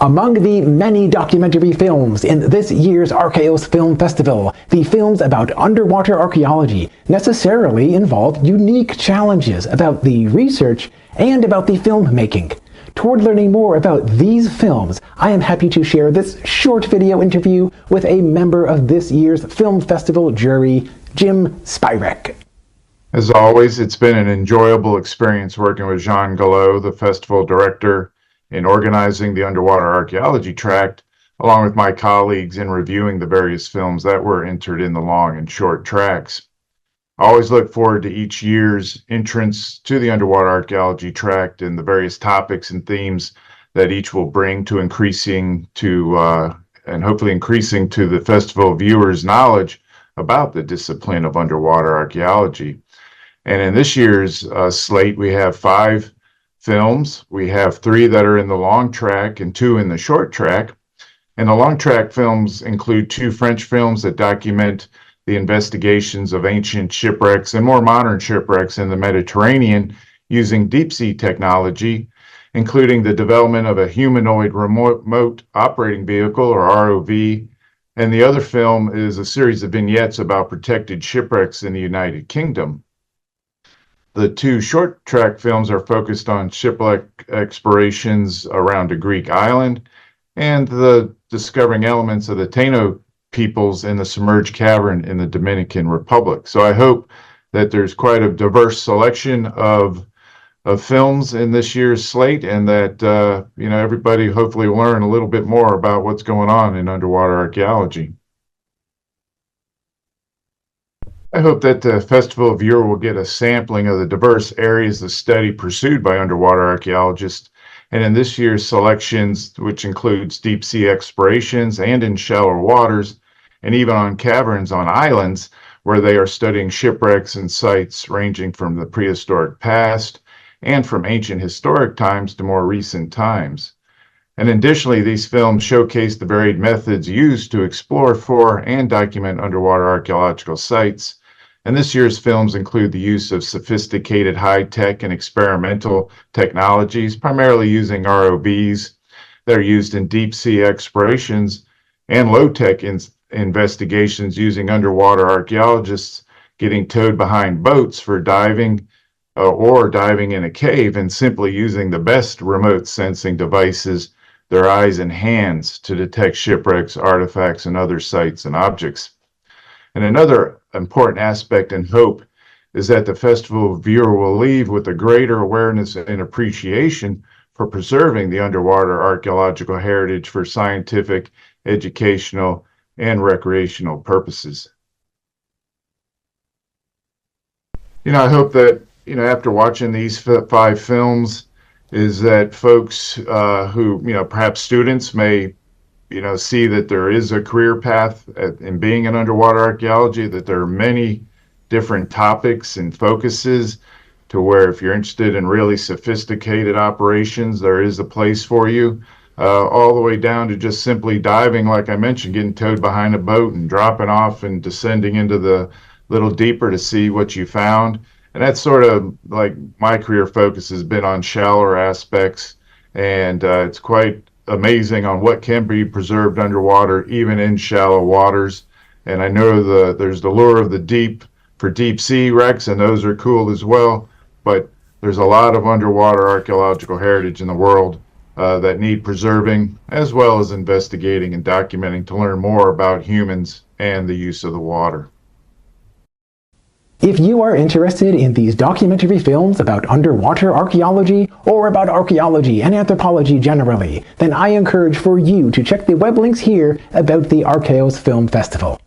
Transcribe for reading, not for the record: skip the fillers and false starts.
Among the many documentary films in this year's Archaeos Film Festival, the films about underwater archaeology necessarily involve unique challenges about the research and about the filmmaking. Toward learning more about these films, I am happy to share this short video interview with a member of this year's Film Festival jury, Jim Spirek. As always, it's been an enjoyable experience working with Jean Galot, the festival director, in organizing the underwater archaeology tract, along with my colleagues in reviewing the various films that were entered in the long and short tracks. I always look forward to each year's entrance to the underwater archaeology tract and the various topics and themes that each will bring to hopefully increasing to the festival viewers' knowledge about the discipline of underwater archaeology. And in this year's slate, we have 5 films. We have 3 that are in the long track and 2 in the short track. And the long track films include 2 French films that document the investigations of ancient shipwrecks and more modern shipwrecks in the Mediterranean using deep sea technology, including the development of a humanoid remote operating vehicle, or ROV. And the other film is a series of vignettes about protected shipwrecks in the United Kingdom. The 2 short track films are focused on shipwreck explorations around a Greek island and the discovering elements of the Taino peoples in the submerged cavern in the Dominican Republic. So I hope that there's quite a diverse selection of films in this year's slate, and that everybody hopefully will learn a little bit more about what's going on in underwater archaeology. I hope that the festival viewer will get a sampling of the diverse areas of study pursued by underwater archaeologists. And in this year's selections, which includes deep sea explorations and in shallower waters, and even on caverns on islands, where they are studying shipwrecks and sites ranging from the prehistoric past and from ancient historic times to more recent times. And additionally, these films showcase the varied methods used to explore for and document underwater archaeological sites. And this year's films include the use of sophisticated high-tech and experimental technologies, primarily using ROVs that are used in deep-sea explorations, and low-tech investigations using underwater archaeologists getting towed behind boats for diving or diving in a cave and simply using the best remote sensing devices, their eyes and hands, to detect shipwrecks, artifacts, and other sites and objects. And another important aspect and hope is that the festival viewer will leave with a greater awareness and appreciation for preserving the underwater archaeological heritage for scientific, educational, and recreational purposes. I hope that, after watching these 5 films, is that folks who, perhaps students may see that there is a career path in being in underwater archaeology, that there are many different topics and focuses to where if you're interested in really sophisticated operations, there is a place for you, all the way down to just simply diving, like I mentioned, getting towed behind a boat and dropping off and descending into the little deeper to see what you found. And that's sort of like my career focus has been on shallower aspects, and it's quite amazing on what can be preserved underwater, even in shallow waters. And I know there's the lure of the deep for deep sea wrecks, and those are cool as well. But there's a lot of underwater archaeological heritage in the world that need preserving, as well as investigating and documenting to learn more about humans and the use of the water. If you are interested in these documentary films about underwater archaeology, or about archaeology and anthropology generally, then I encourage for you to check the web links here about the Archaeos Film Festival.